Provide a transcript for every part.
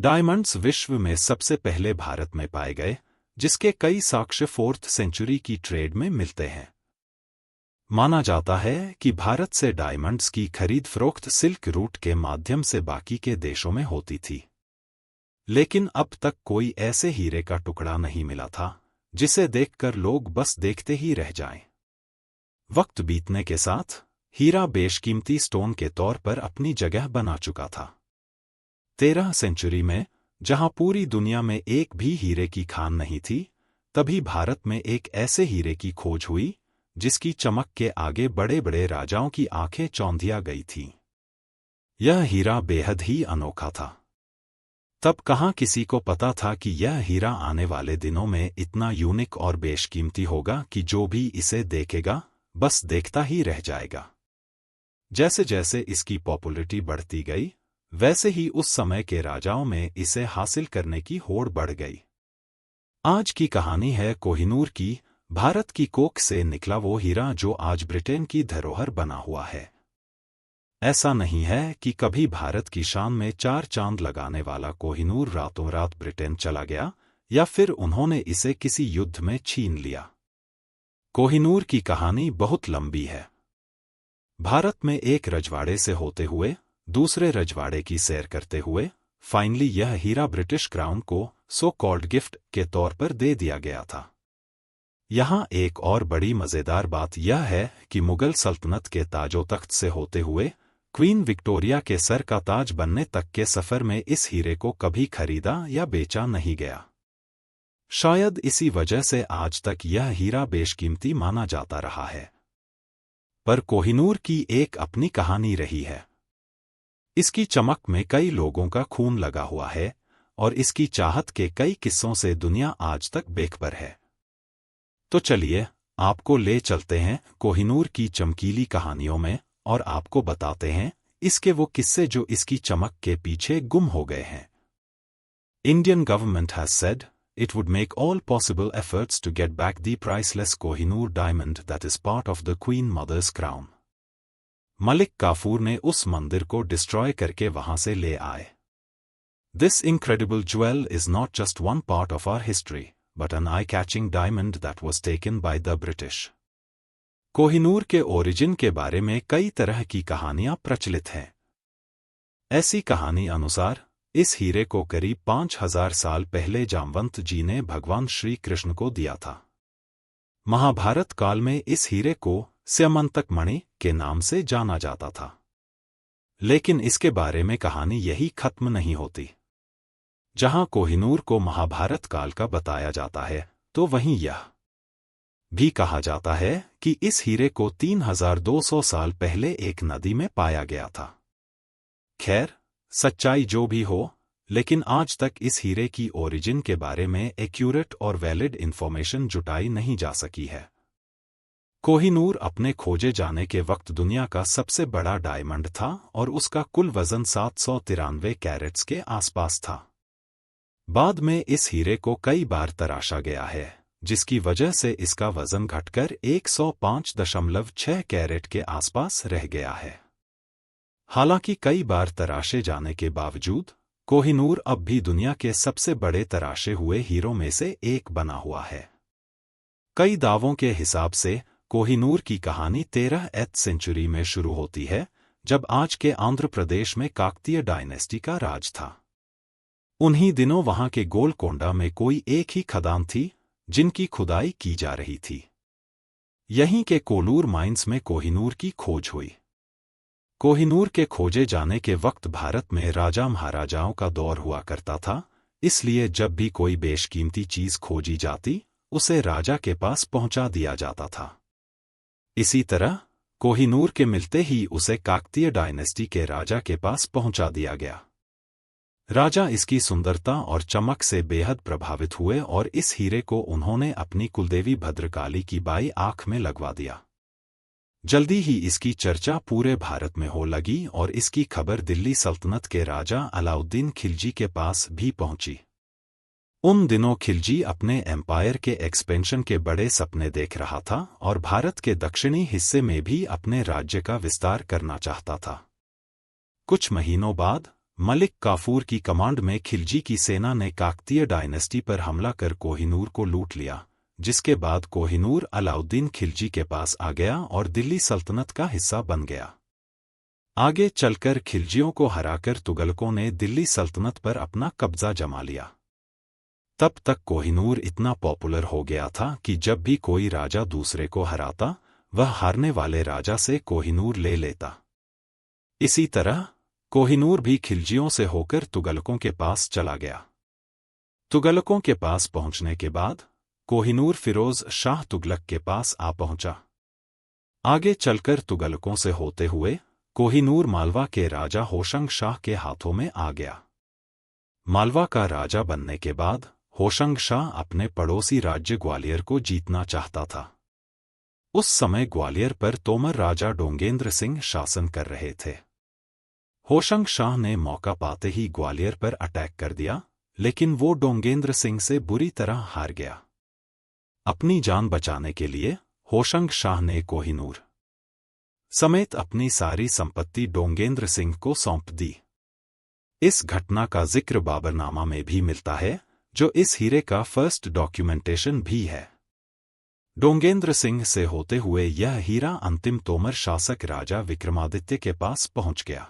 Diamonds विश्व में सबसे पहले भारत में पाए गए, जिसके कई साक्ष्य 4th सेंचुरी की ट्रेड में मिलते हैं। माना जाता है कि भारत से डायमंड्स की खरीद फरोख्त सिल्क रूट के माध्यम से बाकी के देशों में होती थी, लेकिन अब तक कोई ऐसे हीरे का टुकड़ा नहीं मिला था जिसे देखकर लोग बस देखते ही रह जाएं। वक्त बीतने के साथ हीरा बेशकीमती स्टोन के तौर पर अपनी जगह बना चुका था। 13 सेंचुरी में, जहां पूरी दुनिया में एक भी हीरे की खान नहीं थी, तभी भारत में एक ऐसे हीरे की खोज हुई जिसकी चमक के आगे बड़े बड़े राजाओं की आंखें चौंधिया गई थीं। यह हीरा बेहद ही अनोखा था। तब कहाँ किसी को पता था कि यह हीरा आने वाले दिनों में इतना यूनिक और बेशकीमती होगा कि जो भी इसे देखेगा बस देखता ही रह जाएगा। जैसे जैसे इसकी पॉपुलैरिटी बढ़ती गई, वैसे ही उस समय के राजाओं में इसे हासिल करने की होड़ बढ़ गई। आज की कहानी है कोहिनूर की, भारत की कोख से निकला वो हीरा जो आज ब्रिटेन की धरोहर बना हुआ है। ऐसा नहीं है कि कभी भारत की शान में 4 चांद लगाने वाला कोहिनूर रातों रात ब्रिटेन चला गया या फिर उन्होंने इसे किसी युद्ध में छीन लिया। कोहिनूर की कहानी बहुत लंबी है। भारत में एक रजवाड़े से होते हुए दूसरे रजवाड़े की सैर करते हुए फाइनली यह हीरा ब्रिटिश क्राउन को सो कॉल्ड गिफ्ट के तौर पर दे दिया गया था। यहाँ एक और बड़ी मजेदार बात यह है कि मुगल सल्तनत के ताजो तख्त से होते हुए क्वीन विक्टोरिया के सर का ताज बनने तक के सफर में इस हीरे को कभी खरीदा या बेचा नहीं गया। शायद इसी वजह से आज तक यह हीरा बेशकीमती माना जाता रहा है। पर कोहिनूर की एक अपनी कहानी रही है। इसकी चमक में कई लोगों का खून लगा हुआ है और इसकी चाहत के कई किस्सों से दुनिया आज तक बेखबर है। तो चलिए आपको ले चलते हैं कोहिनूर की चमकीली कहानियों में और आपको बताते हैं इसके वो किस्से जो इसकी चमक के पीछे गुम हो गए हैं। Indian government has said it would make all possible efforts to get back the priceless Kohinoor diamond that is part of the Queen Mother's crown. Malik Kafur ने उस मंदिर को डिस्ट्रॉय करके वहां से ले आए। This incredible jewel is not just one part of our history, but an eye-catching diamond that was taken by the British. Kohinoor के ओरिजिन के बारे में कई तरह की कहानियां प्रचलित हैं। ऐसी कहानी अनुसार इस हीरे को करीब 5000 साल पहले जामवंत जी ने भगवान श्री कृष्ण को दिया था। महाभारत काल में इस हीरे को स्यमंतक मणि के नाम से जाना जाता था। लेकिन इसके बारे में कहानी यही खत्म नहीं होती। जहां कोहिनूर को महाभारत काल का बताया जाता है, तो वहीं यह भी कहा जाता है कि इस हीरे को 3200 साल पहले एक नदी में पाया गया था। खैर, सच्चाई जो भी हो, लेकिन आज तक इस हीरे की ओरिजिन के बारे में एक्यूरेट और वैलिड इंफॉर्मेशन जुटाई नहीं जा सकी है। कोहिनूर अपने खोजे जाने के वक्त दुनिया का सबसे बड़ा डायमंड था और उसका कुल वजन 793 कैरेट्स के आसपास था। बाद में इस हीरे को कई बार तराशा गया है, जिसकी वजह से इसका वजन घटकर 105.6 कैरेट के आसपास रह गया है। हालांकि कई बार तराशे जाने के बावजूद कोहिनूर अब भी दुनिया के सबसे बड़े तराशे हुए हीरों में से एक बना हुआ है। कई दावों के हिसाब से कोहिनूर की कहानी 13th सेंचुरी में शुरू होती है, जब आज के आंध्र प्रदेश में काकतीय डायनेस्टी का राज था। उन्हीं दिनों वहां के गोलकोंडा में कोई एक ही खदान थी जिनकी खुदाई की जा रही थी। यहीं के कोलूर माइंस में कोहिनूर की खोज हुई। कोहिनूर के खोजे जाने के वक्त भारत में राजा महाराजाओं का दौर हुआ करता था, इसलिए जब भी कोई बेशकीमती चीज खोजी जाती, उसे राजा के पास पहुंचा दिया जाता था। इसी तरह कोहिनूर के मिलते ही उसे काकतीय डायनेस्टी के राजा के पास पहुंचा दिया गया। राजा इसकी सुंदरता और चमक से बेहद प्रभावित हुए और इस हीरे को उन्होंने अपनी कुलदेवी भद्रकाली की बाई आंख में लगवा दिया। जल्दी ही इसकी चर्चा पूरे भारत में हो लगी और इसकी खबर दिल्ली सल्तनत के राजा अलाउद्दीन खिलजी के पास भी पहुंची। उन दिनों खिलजी अपने एम्पायर के एक्सपेंशन के बड़े सपने देख रहा था और भारत के दक्षिणी हिस्से में भी अपने राज्य का विस्तार करना चाहता था। कुछ महीनों बाद मलिक काफूर की कमांड में खिलजी की सेना ने काकतीय डायनेस्टी पर हमला कर कोहिनूर को लूट लिया, जिसके बाद कोहिनूर अलाउद्दीन खिलजी के पास आ गया और दिल्ली सल्तनत का हिस्सा बन गया। आगे चलकर खिलजियों को हराकर तुगलकों ने दिल्ली सल्तनत पर अपना कब्जा जमा लिया। तब तक कोहिनूर इतना पॉपुलर हो गया था कि जब भी कोई राजा दूसरे को हराता, वह हारने वाले राजा से कोहिनूर ले लेता। इसी तरह कोहिनूर भी खिलजियों से होकर तुगलकों के पास चला गया। तुगलकों के पास पहुंचने के बाद कोहिनूर फिरोज शाह तुगलक के पास आ पहुंचा। आगे चलकर तुगलकों से होते हुए कोहिनूर मालवा के राजा होशंग शाह के हाथों में आ गया। मालवा का राजा बनने के बाद होशंग शाह अपने पड़ोसी राज्य ग्वालियर को जीतना चाहता था। उस समय ग्वालियर पर तोमर राजा डोंगेंद्र सिंह शासन कर रहे थे। होशंग शाह ने मौका पाते ही ग्वालियर पर अटैक कर दिया, लेकिन वो डोंगेंद्र सिंह से बुरी तरह हार गया। अपनी जान बचाने के लिए होशंग शाह ने कोहिनूर समेत अपनी सारी संपत्ति डोंगेंद्र सिंह को सौंप दी। इस घटना का जिक्र बाबरनामा में भी मिलता है, जो इस हीरे का फर्स्ट डॉक्यूमेंटेशन भी है। डोंगेंद्र सिंह से होते हुए यह हीरा अंतिम तोमर शासक राजा विक्रमादित्य के पास पहुंच गया।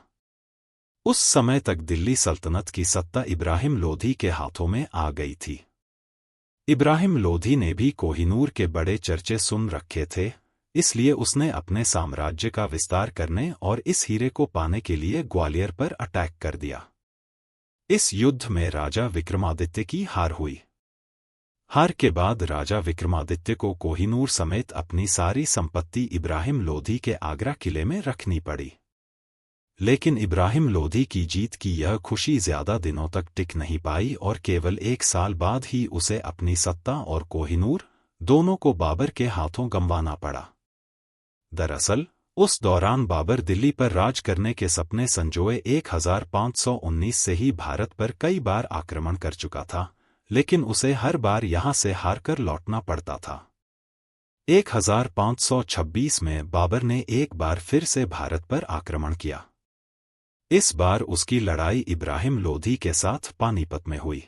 उस समय तक दिल्ली सल्तनत की सत्ता इब्राहिम लोधी के हाथों में आ गई थी। इब्राहिम लोधी ने भी कोहिनूर के बड़े चर्चे सुन रखे थे, इसलिए उसने अपने साम्राज्य का विस्तार करने और इस हीरे को पाने के लिए ग्वालियर पर अटैक कर दिया। इस युद्ध में राजा विक्रमादित्य की हार हुई। हार के बाद राजा विक्रमादित्य को कोहिनूर समेत अपनी सारी संपत्ति इब्राहिम लोधी के आगरा किले में रखनी पड़ी। लेकिन इब्राहिम लोधी की जीत की यह खुशी ज्यादा दिनों तक टिक नहीं पाई और केवल 1 साल बाद ही उसे अपनी सत्ता और कोहिनूर दोनों को बाबर के हाथों गंवाना पड़ा। दरअसल उस दौरान बाबर दिल्ली पर राज करने के सपने संजोए 1519 से ही भारत पर कई बार आक्रमण कर चुका था, लेकिन उसे हर बार यहां से हारकर लौटना पड़ता था। 1526 में बाबर ने एक बार फिर से भारत पर आक्रमण किया। इस बार उसकी लड़ाई इब्राहिम लोधी के साथ पानीपत में हुई।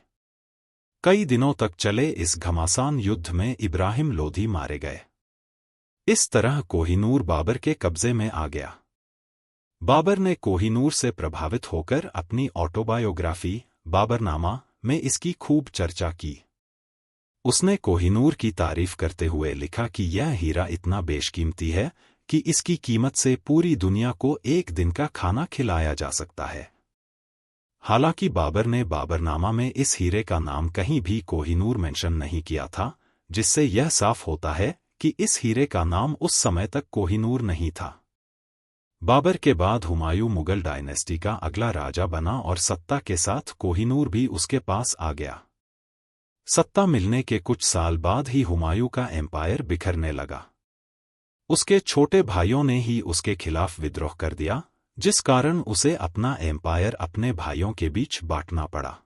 कई दिनों तक चले इस घमासान युद्ध में इब्राहिम लोधी मारे गए। इस तरह कोहिनूर बाबर के कब्जे में आ गया। बाबर ने कोहिनूर से प्रभावित होकर अपनी ऑटोबायोग्राफी बाबरनामा में इसकी खूब चर्चा की। उसने कोहिनूर की तारीफ करते हुए लिखा कि यह हीरा इतना बेशकीमती है कि इसकी कीमत से पूरी दुनिया को एक दिन का खाना खिलाया जा सकता है। हालांकि बाबर ने बाबरनामा में इस हीरे का नाम कहीं भी कोहिनूर मेंशन नहीं किया था, जिससे यह साफ होता है कि इस हीरे का नाम उस समय तक कोहिनूर नहीं था। बाबर के बाद हुमायूं मुगल डायनेस्टी का अगला राजा बना और सत्ता के साथ कोहिनूर भी उसके पास आ गया। सत्ता मिलने के कुछ साल बाद ही हुमायूं का एम्पायर बिखरने लगा। उसके छोटे भाइयों ने ही उसके खिलाफ विद्रोह कर दिया, जिस कारण उसे अपना एम्पायर अपने भाइयों के बीच बांटना पड़ा।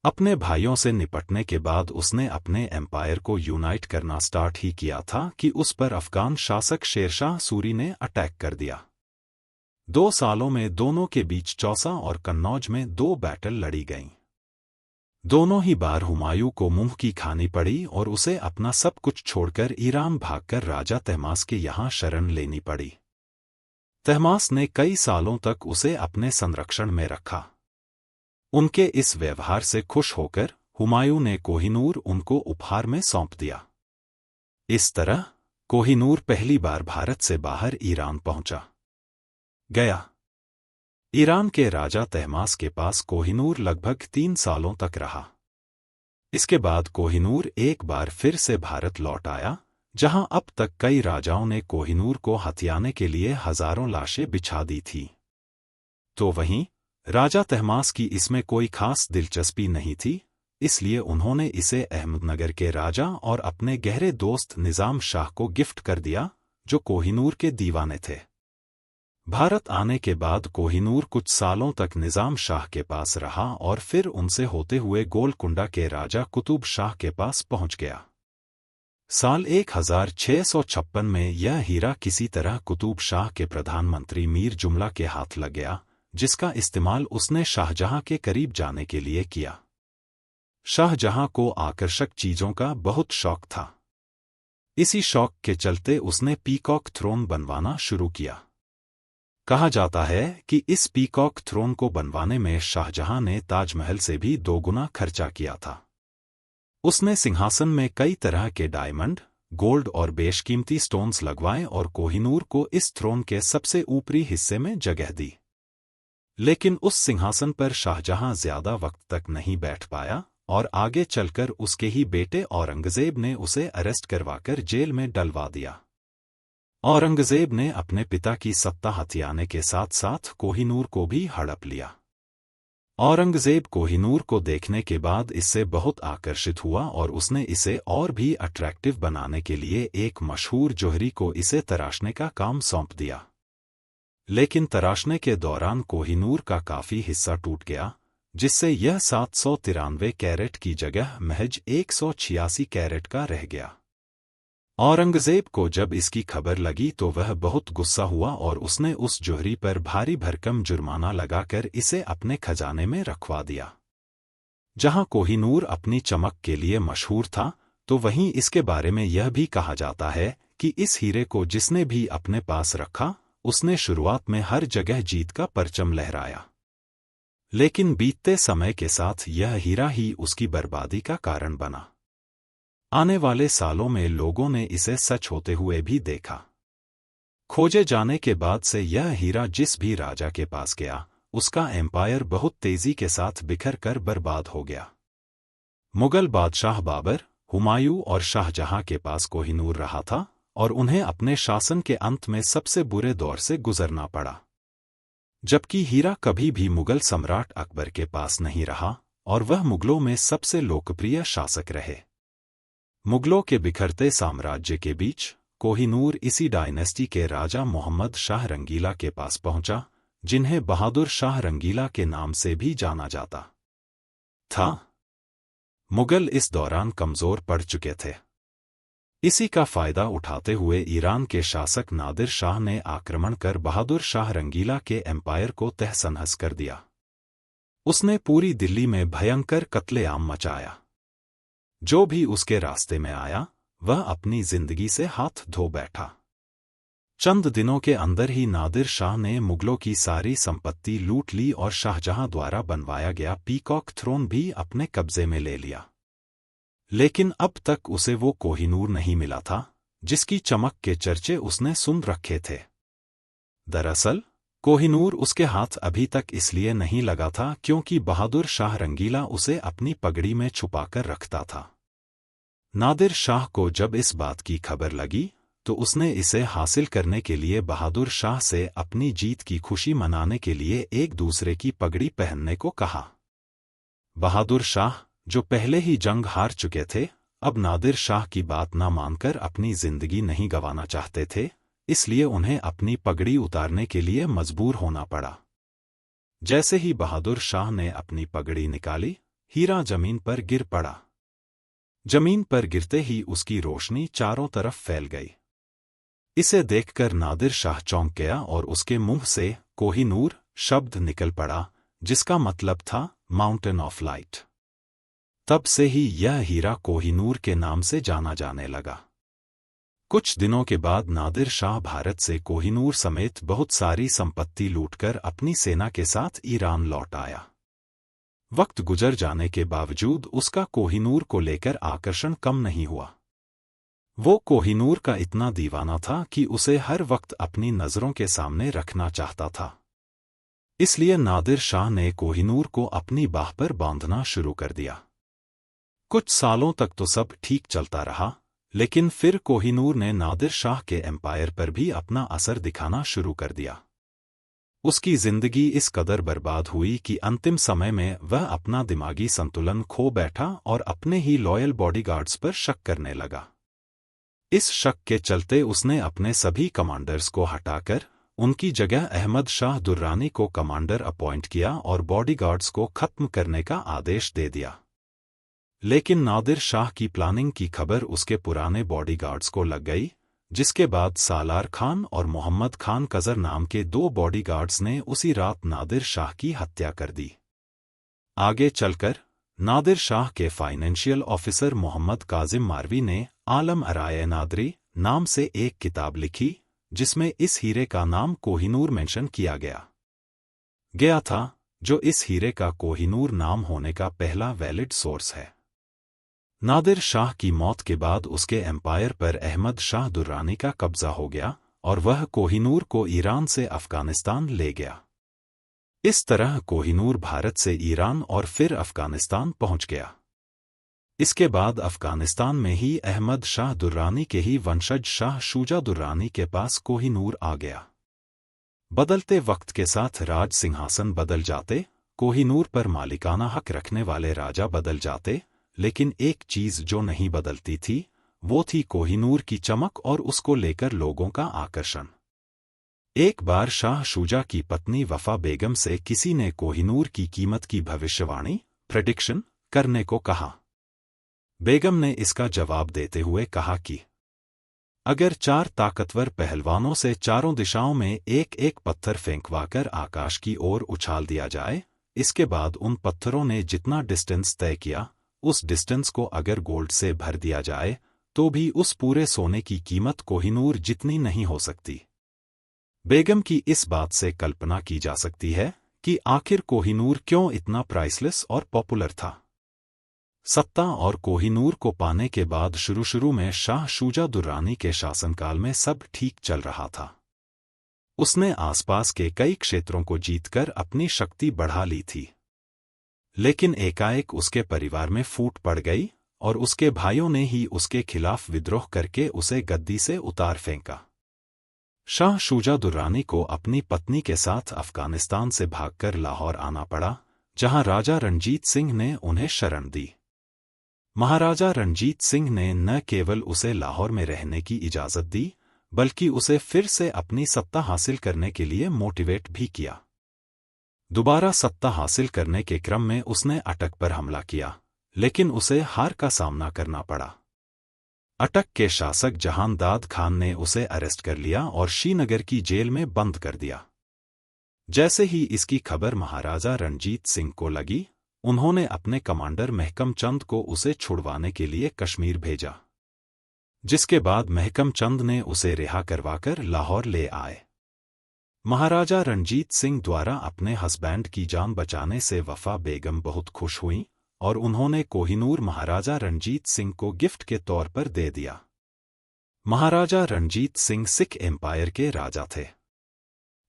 अपने भाइयों से निपटने के बाद उसने अपने एम्पायर को यूनाइट करना स्टार्ट ही किया था कि उस पर अफगान शासक शेरशाह सूरी ने अटैक कर दिया। 2 सालों में दोनों के बीच चौसा और कन्नौज में 2 बैटल लड़ी गईं। दोनों ही बार हुमायूं को मुंह की खानी पड़ी और उसे अपना सब कुछ छोड़कर ईरान भागकर राजा तहमास के यहाँ शरण लेनी पड़ी। तहमास ने कई सालों तक उसे अपने संरक्षण में रखा। उनके इस व्यवहार से खुश होकर हुमायूं ने कोहिनूर उनको उपहार में सौंप दिया। इस तरह कोहिनूर पहली बार भारत से बाहर ईरान पहुंचा गया। ईरान के राजा तहमास के पास कोहिनूर लगभग 3 सालों तक रहा। इसके बाद कोहिनूर एक बार फिर से भारत लौट आया, जहां अब तक कई राजाओं ने कोहिनूर को हथियाने के लिए हजारों लाशें बिछा दी थी। तो वहीं राजा तहमास की इसमें कोई खास दिलचस्पी नहीं थी, इसलिए उन्होंने इसे अहमदनगर के राजा और अपने गहरे दोस्त निजाम शाह को गिफ्ट कर दिया, जो कोहिनूर के दीवाने थे। भारत आने के बाद कोहिनूर कुछ सालों तक निजाम शाह के पास रहा और फिर उनसे होते हुए गोलकुंडा के राजा कुतुब शाह के पास पहुंच गया। साल 1656 में यह हीरा किसी तरह कुतुब शाह के प्रधानमंत्री मीर जुमला के हाथ लग गया, जिसका इस्तेमाल उसने शाहजहां के करीब जाने के लिए किया। शाहजहां को आकर्षक चीजों का बहुत शौक था। इसी शौक के चलते उसने पीकॉक थ्रोन बनवाना शुरू किया। कहा जाता है कि इस पीकॉक थ्रोन को बनवाने में शाहजहां ने ताजमहल से भी 2 गुना खर्चा किया था। उसने सिंहासन में कई तरह के डायमंड, गोल्ड और बेशकीमती स्टोन्स लगवाए और कोहिनूर को इस थ्रोन के सबसे ऊपरी हिस्से में जगह दी। लेकिन उस सिंहासन पर शाहजहां ज्यादा वक्त तक नहीं बैठ पाया और आगे चलकर उसके ही बेटे औरंगजेब ने उसे अरेस्ट करवाकर जेल में डलवा दिया। औरंगजेब ने अपने पिता की सत्ता हथियाने के साथ साथ कोहिनूर को भी हड़प लिया। औरंगजेब कोहिनूर को देखने के बाद इससे बहुत आकर्षित हुआ और उसने इसे और भी अट्रैक्टिव बनाने के लिए एक मशहूर जौहरी को इसे तराशने का काम सौंप दिया। लेकिन तराशने के दौरान कोहिनूर का काफी हिस्सा टूट गया, जिससे यह 793 कैरेट की जगह महज 186 कैरेट का रह गया। औरंगजेब को जब इसकी खबर लगी तो वह बहुत गुस्सा हुआ और उसने उस जौहरी पर भारी भरकम जुर्माना लगाकर इसे अपने खजाने में रखवा दिया। जहां कोहिनूर अपनी चमक के लिए मशहूर था, तो वहीं इसके बारे में यह भी कहा जाता है कि इस हीरे को जिसने भी अपने पास रखा, उसने शुरुआत में हर जगह जीत का परचम लहराया। लेकिन बीतते समय के साथ यह हीरा ही उसकी बर्बादी का कारण बना। आने वाले सालों में लोगों ने इसे सच होते हुए भी देखा। खोजे जाने के बाद से यह हीरा जिस भी राजा के पास गया, उसका एम्पायर बहुत तेजी के साथ बिखर कर बर्बाद हो गया। मुगल बादशाह बाबर, हुमायूं और शाहजहां के पास कोहिनूर रहा था और उन्हें अपने शासन के अंत में सबसे बुरे दौर से गुजरना पड़ा। जबकि हीरा कभी भी मुगल सम्राट अकबर के पास नहीं रहा और वह मुगलों में सबसे लोकप्रिय शासक रहे। मुगलों के बिखरते साम्राज्य के बीच कोहिनूर इसी डायनेस्टी के राजा मोहम्मद शाह रंगीला के पास पहुंचा, जिन्हें बहादुर शाह रंगीला के नाम से भी जाना जाता था। मुगल इस दौरान कमजोर पड़ चुके थे। इसी का फायदा उठाते हुए ईरान के शासक नादिर शाह ने आक्रमण कर बहादुर शाह रंगीला के एम्पायर को तहस-नहस कर दिया। उसने पूरी दिल्ली में भयंकर कत्लेआम मचाया। जो भी उसके रास्ते में आया, वह अपनी जिंदगी से हाथ धो बैठा। चंद दिनों के अंदर ही नादिर शाह ने मुगलों की सारी संपत्ति लूट ली और शाहजहां द्वारा बनवाया गया पीकॉक थ्रोन भी अपने कब्जे में ले लिया। लेकिन अब तक उसे वो कोहिनूर नहीं मिला था, जिसकी चमक के चर्चे उसने सुन रखे थे। दरअसल, कोहिनूर उसके हाथ अभी तक इसलिए नहीं लगा था क्योंकि बहादुर शाह रंगीला उसे अपनी पगड़ी में छुपाकर रखता था। नादिर शाह को जब इस बात की खबर लगी, तो उसने इसे हासिल करने के लिए बहादुर शाह से अपनी जीत की खुशी मनाने के लिए एक दूसरे की पगड़ी पहनने को कहा। बहादुर शाह, जो पहले ही जंग हार चुके थे, अब नादिर शाह की बात न मानकर अपनी जिंदगी नहीं गंवाना चाहते थे, इसलिए उन्हें अपनी पगड़ी उतारने के लिए मजबूर होना पड़ा। जैसे ही बहादुर शाह ने अपनी पगड़ी निकाली, हीरा जमीन पर गिर पड़ा। जमीन पर गिरते ही उसकी रोशनी चारों तरफ फैल गई। इसे देखकर नादिर शाह चौंक गया और उसके मुंह से कोहिनूर शब्द निकल पड़ा, जिसका मतलब था माउंटेन ऑफ लाइट। तब से ही यह हीरा कोहिनूर के नाम से जाना जाने लगा। कुछ दिनों के बाद नादिर शाह भारत से कोहिनूर समेत बहुत सारी संपत्ति लूटकर अपनी सेना के साथ ईरान लौट आया। वक्त गुजर जाने के बावजूद उसका कोहिनूर को लेकर आकर्षण कम नहीं हुआ। वो कोहिनूर का इतना दीवाना था कि उसे हर वक्त अपनी नजरों के सामने रखना चाहता था। इसलिए नादिर शाह ने कोहिनूर को अपनी बाह पर बांधना शुरू कर दिया। कुछ सालों तक तो सब ठीक चलता रहा, लेकिन फिर कोहिनूर ने नादिर शाह के एम्पायर पर भी अपना असर दिखाना शुरू कर दिया। उसकी जिंदगी इस कदर बर्बाद हुई कि अंतिम समय में वह अपना दिमागी संतुलन खो बैठा और अपने ही लॉयल बॉडीगार्ड्स पर शक करने लगा। इस शक के चलते उसने अपने सभी कमांडर्स को हटाकर उनकी जगह अहमद शाह दुर्रानी को कमांडर अपॉइंट किया और बॉडीगार्ड्स को खत्म करने का आदेश दे दिया। लेकिन नादिर शाह की प्लानिंग की खबर उसके पुराने बॉडीगार्ड्स को लग गई, जिसके बाद सालार खान और मोहम्मद खान कजर नाम के 2 बॉडीगार्ड्स ने उसी रात नादिर शाह की हत्या कर दी। आगे चलकर नादिर शाह के फाइनेंशियल ऑफिसर मोहम्मद काजिम मारवी ने आलम अराए नादरी नाम से एक किताब लिखी, जिसमें इस हीरे का नाम कोहिनूर मेंशन किया गया था, जो इस हीरे का कोहिनूर नाम होने का पहला वैलिड सोर्स है। नादिर शाह की मौत के बाद उसके एम्पायर पर अहमद शाह दुर्रानी का कब्जा हो गया और वह कोहिनूर को ईरान से अफगानिस्तान ले गया। इस तरह कोहिनूर भारत से ईरान और फिर अफगानिस्तान पहुंच गया। इसके बाद अफगानिस्तान में ही अहमद शाह दुर्रानी के ही वंशज शाह शुजा दुर्रानी के पास कोहिनूर आ गया। बदलते वक्त के साथ राज सिंहासन बदल जाते, कोहिनूर पर मालिकाना हक रखने वाले राजा बदल जाते, लेकिन एक चीज जो नहीं बदलती थी वो थी कोहिनूर की चमक और उसको लेकर लोगों का आकर्षण। एक बार शाह शुजा की पत्नी वफा बेगम से किसी ने कोहिनूर की कीमत की भविष्यवाणी प्रेडिक्शन करने को कहा। बेगम ने इसका जवाब देते हुए कहा कि अगर 4 ताकतवर पहलवानों से चारों दिशाओं में एक एक पत्थर फेंकवाकर आकाश की ओर उछाल दिया जाए, इसके बाद उन पत्थरों ने जितना डिस्टेंस तय किया, उस डिस्टेंस को अगर गोल्ड से भर दिया जाए तो भी उस पूरे सोने की कीमत कोहिनूर जितनी नहीं हो सकती। बेगम की इस बात से कल्पना की जा सकती है कि आखिर कोहिनूर क्यों इतना प्राइसलेस और पॉपुलर था। सत्ता और कोहिनूर को पाने के बाद शुरू में शाह शुजा दुर्रानी के शासनकाल में सब ठीक चल रहा था। उसने आसपास के कई क्षेत्रों को जीतकर अपनी शक्ति बढ़ा ली थी, लेकिन एकाएक उसके परिवार में फूट पड़ गई और उसके भाइयों ने ही उसके खिलाफ विद्रोह करके उसे गद्दी से उतार फेंका। शाह शुजा दुर्रानी को अपनी पत्नी के साथ अफगानिस्तान से भागकर लाहौर आना पड़ा, जहां राजा रणजीत सिंह ने उन्हें शरण दी। महाराजा रणजीत सिंह ने न केवल उसे लाहौर में रहने की इजाजत दी, बल्कि उसे फिर से अपनी सत्ता हासिल करने के लिए मोटिवेट भी किया। दोबारा सत्ता हासिल करने के क्रम में उसने अटक पर हमला किया, लेकिन उसे हार का सामना करना पड़ा। अटक के शासक जहान दाद खान ने उसे अरेस्ट कर लिया और श्रीनगर की जेल में बंद कर दिया। जैसे ही इसकी खबर महाराजा रणजीत सिंह को लगी, उन्होंने अपने कमांडर महकम चंद को उसे छुड़वाने के लिए कश्मीर भेजा, जिसके बाद महकम चंद ने उसे रिहा करवाकर लाहौर ले आए। महाराजा रणजीत सिंह द्वारा अपने हस्बैंड की जान बचाने से वफा बेगम बहुत खुश हुईं और उन्होंने कोहिनूर महाराजा रणजीत सिंह को गिफ्ट के तौर पर दे दिया। महाराजा रणजीत सिंह सिख एम्पायर के राजा थे।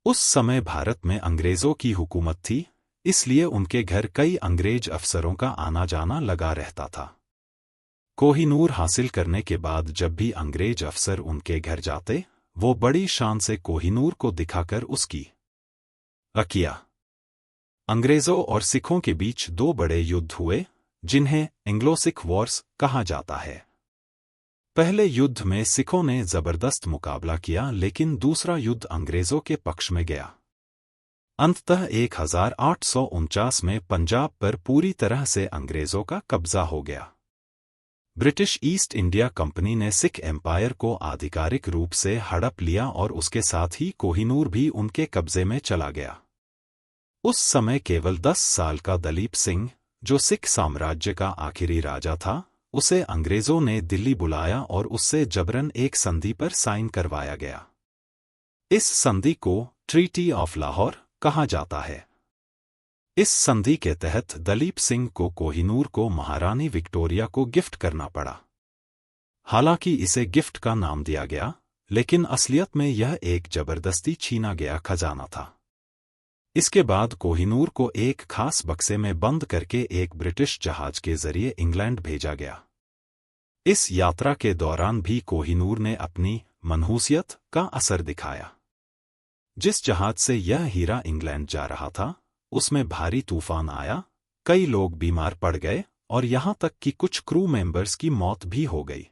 उस समय भारत में अंग्रेजों की हुकूमत थी, इसलिए उनके घर कई अंग्रेज अफसरों का आना जाना लगा रहता था। कोहिनूर हासिल करने के बाद जब भी अंग्रेज अफसर उनके घर जाते, वो बड़ी शान से कोहिनूर को दिखाकर उसकी किया। अंग्रेजों और सिखों के बीच 2 बड़े युद्ध हुए, जिन्हें एंग्लो सिख वॉर्स कहा जाता है। पहले युद्ध में सिखों ने जबरदस्त मुकाबला किया, लेकिन दूसरा युद्ध अंग्रेजों के पक्ष में गया। अंततः 1849 में पंजाब पर पूरी तरह से अंग्रेजों का कब्जा हो गया। ब्रिटिश ईस्ट इंडिया कंपनी ने सिख एम्पायर को आधिकारिक रूप से हड़प लिया और उसके साथ ही कोहिनूर भी उनके कब्जे में चला गया। उस समय केवल 10 साल का दलीप सिंह, जो सिख साम्राज्य का आखिरी राजा था, उसे अंग्रेजों ने दिल्ली बुलाया और उससे जबरन एक संधि पर साइन करवाया गया। इस संधि को ट्रीटी ऑफ लाहौर कहा जाता है। इस संधि के तहत दलीप सिंह को कोहिनूर को महारानी विक्टोरिया को गिफ्ट करना पड़ा। हालांकि इसे गिफ्ट का नाम दिया गया, लेकिन असलियत में यह एक जबरदस्ती छीना गया खजाना था। इसके बाद कोहिनूर को एक खास बक्से में बंद करके एक ब्रिटिश जहाज के जरिए इंग्लैंड भेजा गया। इस यात्रा के दौरान भी कोहिनूर ने अपनी मनहूसियत का असर दिखाया। जिस जहाज से यह हीरा इंग्लैंड जा रहा था, उसमें भारी तूफान आया, कई लोग बीमार पड़ गए और यहां तक कि कुछ क्रू मेंबर्स की मौत भी हो गई।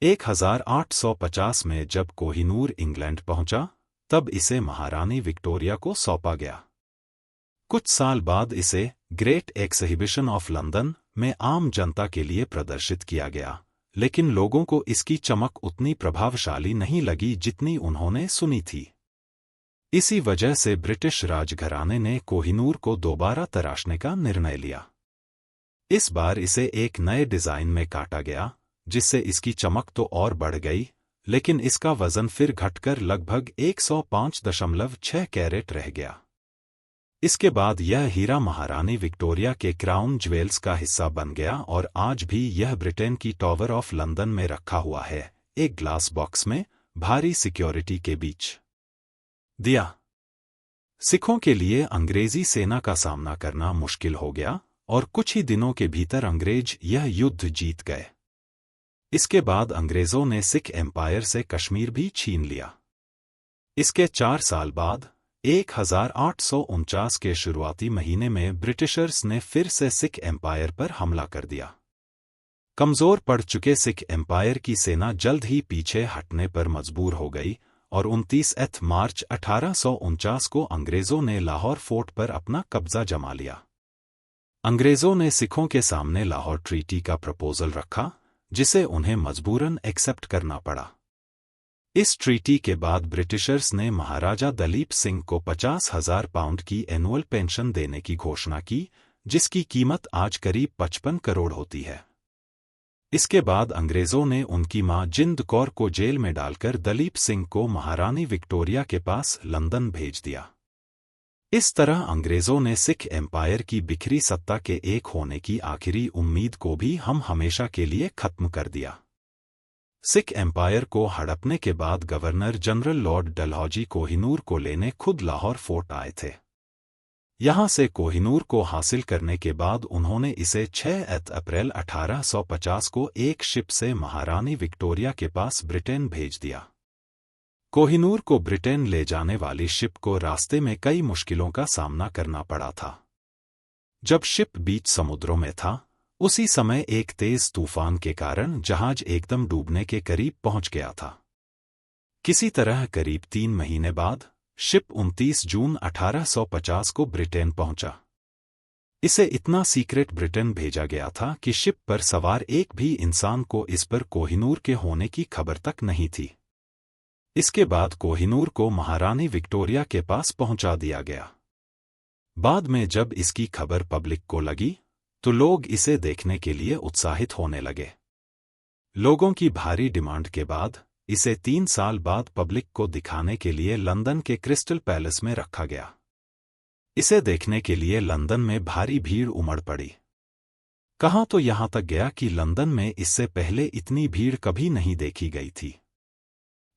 1850 में जब कोहिनूर इंग्लैंड पहुंचा, तब इसे महारानी विक्टोरिया को सौंपा गया। कुछ साल बाद इसे ग्रेट एक्सहिबिशन ऑफ लंदन में आम जनता के लिए प्रदर्शित किया गया, लेकिन लोगों को इसकी चमक उतनी प्रभावशाली नहीं लगी जितनी उन्होंने सुनी थी। इसी वजह से ब्रिटिश राजघराने ने कोहिनूर को दोबारा तराशने का निर्णय लिया। इस बार इसे एक नए डिजाइन में काटा गया, जिससे इसकी चमक तो और बढ़ गई, लेकिन इसका वजन फिर घटकर लगभग 105.6 कैरेट रह गया। इसके बाद यह हीरा महारानी विक्टोरिया के क्राउन ज्वेल्स का हिस्सा बन गया और आज भी यह ब्रिटेन की टॉवर ऑफ लंदन में रखा हुआ है, एक ग्लास बॉक्स में, भारी सिक्योरिटी के बीच। दिया सिखों के लिए अंग्रेजी सेना का सामना करना मुश्किल हो गया और कुछ ही दिनों के भीतर अंग्रेज यह युद्ध जीत गए। इसके बाद अंग्रेजों ने सिख एम्पायर से कश्मीर भी छीन लिया। इसके 4 साल बाद 1849 के शुरुआती महीने में ब्रिटिशर्स ने फिर से सिख एम्पायर पर हमला कर दिया। कमजोर पड़ चुके सिख एम्पायर की सेना जल्द ही पीछे हटने पर मजबूर हो गई और 29 मार्च 1849 को अंग्रेजों ने लाहौर फोर्ट पर अपना कब्जा जमा लिया। अंग्रेजों ने सिखों के सामने लाहौर ट्रीटी का प्रपोजल रखा, जिसे उन्हें मजबूरन एक्सेप्ट करना पड़ा। इस ट्रीटी के बाद ब्रिटिशर्स ने महाराजा दलीप सिंह को 50,000 पाउंड की एनुअल पेंशन देने की घोषणा की, जिसकी कीमत आज करीब 55 करोड़ होती है। इसके बाद अंग्रेजों ने उनकी मां जिंद कौर को जेल में डालकर दलीप सिंह को महारानी विक्टोरिया के पास लंदन भेज दिया। इस तरह अंग्रेजों ने सिख एम्पायर की बिखरी सत्ता के एक होने की आखिरी उम्मीद को भी हम हमेशा के लिए खत्म कर दिया। सिख एम्पायर को हड़पने के बाद governor general Lord Dalhousie Kohinoor को लेने खुद लाहौर फोर्ट आए थे। यहां से कोहिनूर को हासिल करने के बाद उन्होंने इसे 6 अप्रैल 1850 को एक शिप से महारानी विक्टोरिया के पास ब्रिटेन भेज दिया। कोहिनूर को ब्रिटेन ले जाने वाली शिप को रास्ते में कई मुश्किलों का सामना करना पड़ा था। जब शिप बीच समुद्रों में था, उसी समय एक तेज तूफान के कारण जहाज एकदम डूबने के करीब पहुंच गया था। किसी तरह करीब 3 महीने बाद शिप 29 जून 1850 को ब्रिटेन पहुंचा। इसे इतना सीक्रेट ब्रिटेन भेजा गया था कि शिप पर सवार एक भी इंसान को इस पर कोहिनूर के होने की खबर तक नहीं थी। इसके बाद कोहिनूर को महारानी विक्टोरिया के पास पहुंचा दिया गया। बाद में जब इसकी खबर पब्लिक को लगी, तो लोग इसे देखने के लिए उत्साहित होने लगे। लोगों की भारी डिमांड के बाद इसे 3 साल बाद पब्लिक को दिखाने के लिए लंदन के क्रिस्टल पैलेस में रखा गया। इसे देखने के लिए लंदन में भारी भीड़ उमड़ पड़ी। कहाँ तो यहां तक गया कि लंदन में इससे पहले इतनी भीड़ कभी नहीं देखी गई थी।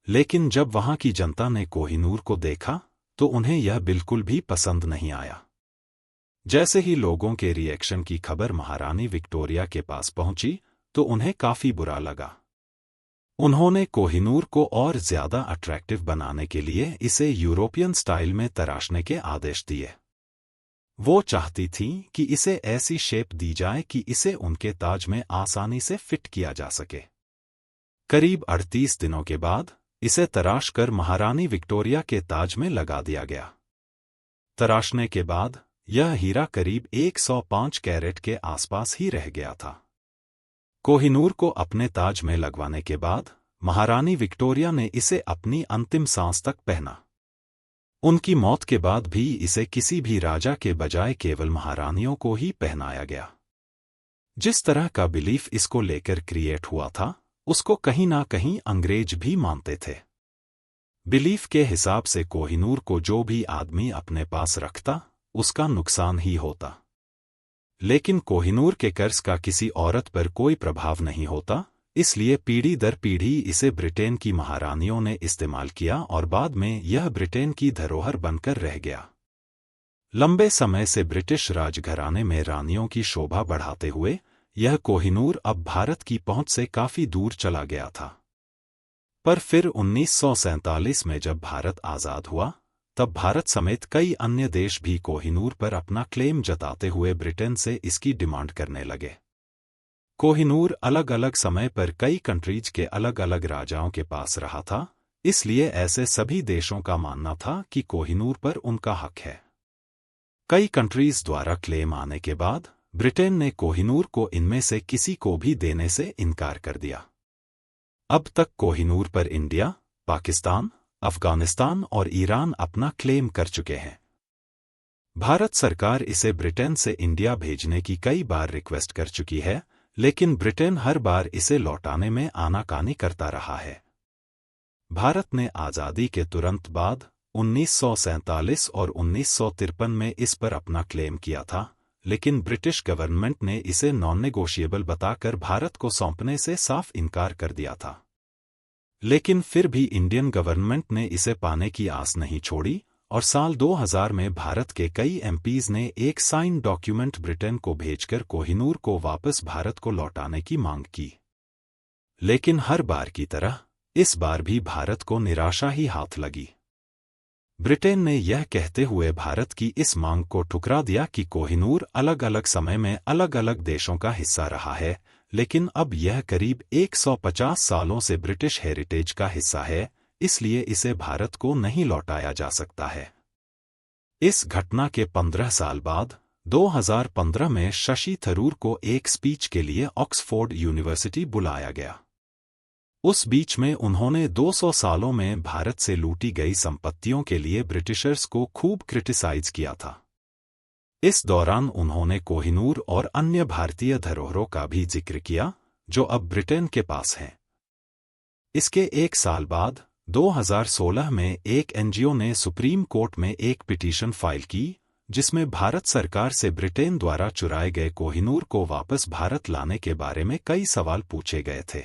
लेकिन जब वहां की जनता ने कोहिनूर को देखा, तो उन्हें यह बिल्कुल भी पसंद नहीं आया। जैसे ही लोगों के रिएक्शन की खबर महारानी विक्टोरिया के पास पहुंची, तो उन्हें काफी बुरा लगा। उन्होंने कोहिनूर को और ज्यादा अट्रैक्टिव बनाने के लिए इसे यूरोपियन स्टाइल में तराशने के आदेश दिए। वो चाहती थीं कि इसे ऐसी शेप दी जाए कि इसे उनके ताज में आसानी से फिट किया जा सके। करीब 38 दिनों के बाद इसे तराश कर महारानी विक्टोरिया के ताज में लगा दिया गया। तराशने के बाद यह हीरा करीब 105 कैरेट के आसपास ही रह गया था। कोहिनूर को अपने ताज में लगवाने के बाद महारानी विक्टोरिया ने इसे अपनी अंतिम सांस तक पहना। उनकी मौत के बाद भी इसे किसी भी राजा के बजाय केवल महारानियों को ही पहनाया गया। जिस तरह का बिलीफ इसको लेकर क्रिएट हुआ था, उसको कहीं ना कहीं अंग्रेज भी मानते थे। बिलीफ के हिसाब से कोहिनूर को जो भी आदमी अपने पास रखता, उसका नुकसान ही होता। लेकिन कोहिनूर के कर्ज का किसी औरत पर कोई प्रभाव नहीं होता, इसलिए पीढ़ी दर पीढ़ी इसे ब्रिटेन की महारानियों ने इस्तेमाल किया और बाद में यह ब्रिटेन की धरोहर बनकर रह गया। लंबे समय से ब्रिटिश राजघराने में रानियों की शोभा बढ़ाते हुए यह कोहिनूर अब भारत की पहुंच से काफी दूर चला गया था। पर फिर 1947 में जब भारत आजाद हुआ, तब भारत समेत कई अन्य देश भी कोहिनूर पर अपना क्लेम जताते हुए ब्रिटेन से इसकी डिमांड करने लगे। कोहिनूर अलग अलग समय पर कई कंट्रीज के अलग अलग राजाओं के पास रहा था, इसलिए ऐसे सभी देशों का मानना था कि कोहिनूर पर उनका हक है। कई कंट्रीज द्वारा क्लेम आने के बाद ब्रिटेन ने कोहिनूर को इनमें से किसी को भी देने से इनकार कर दिया। अब तक कोहिनूर पर इंडिया, पाकिस्तान, अफगानिस्तान और ईरान अपना क्लेम कर चुके हैं। भारत सरकार इसे ब्रिटेन से इंडिया भेजने की कई बार रिक्वेस्ट कर चुकी है, लेकिन ब्रिटेन हर बार इसे लौटाने में आनाकानी करता रहा है। भारत ने आज़ादी के तुरंत बाद 1947 और 1953 में इस पर अपना क्लेम किया था, लेकिन ब्रिटिश गवर्नमेंट ने इसे नॉन नेगोशिएबल बताकर भारत को सौंपने से साफ इनकार कर दिया था। लेकिन फिर भी इंडियन गवर्नमेंट ने इसे पाने की आस नहीं छोड़ी और साल 2000 में भारत के कई एमपीज ने एक साइन डॉक्यूमेंट ब्रिटेन को भेजकर कोहिनूर को वापस भारत को लौटाने की मांग की। लेकिन हर बार की तरह इस बार भी भारत को निराशा ही हाथ लगी। ब्रिटेन ने यह कहते हुए भारत की इस मांग को ठुकरा दिया कि कोहिनूर अलग अलग समय में अलग अलग देशों का हिस्सा रहा है, लेकिन अब यह करीब 150 सालों से ब्रिटिश हेरिटेज का हिस्सा है, इसलिए इसे भारत को नहीं लौटाया जा सकता है। इस घटना के 15 साल बाद 2015 में शशि थरूर को एक स्पीच के लिए ऑक्सफोर्ड यूनिवर्सिटी बुलाया गया। उस बीच में उन्होंने 200 सालों में भारत से लूटी गई संपत्तियों के लिए ब्रिटिशर्स को खूब क्रिटिसाइज किया था। इस दौरान उन्होंने कोहिनूर और अन्य भारतीय धरोहरों का भी जिक्र किया, जो अब ब्रिटेन के पास हैं। इसके एक साल बाद 2016 में एक एनजीओ ने सुप्रीम कोर्ट में एक पिटीशन फाइल की, जिसमें भारत सरकार से ब्रिटेन द्वारा चुराए गए कोहिनूर को वापस भारत लाने के बारे में कई सवाल पूछे गए थे।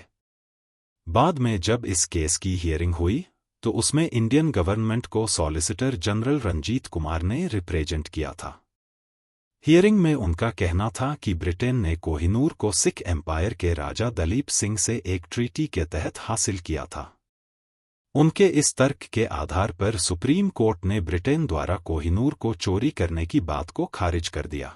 बाद में जब इस केस की हियरिंग हुई, तो उसमें इंडियन गवर्नमेंट को सॉलिसिटर जनरल रंजीत कुमार ने रिप्रेजेंट किया था। हियरिंग में उनका कहना था कि ब्रिटेन ने कोहिनूर को सिख एम्पायर के राजा दलीप सिंह से एक ट्रीटी के तहत हासिल किया था। उनके इस तर्क के आधार पर सुप्रीम कोर्ट ने ब्रिटेन द्वारा कोहिनूर को चोरी करने की बात को खारिज कर दिया।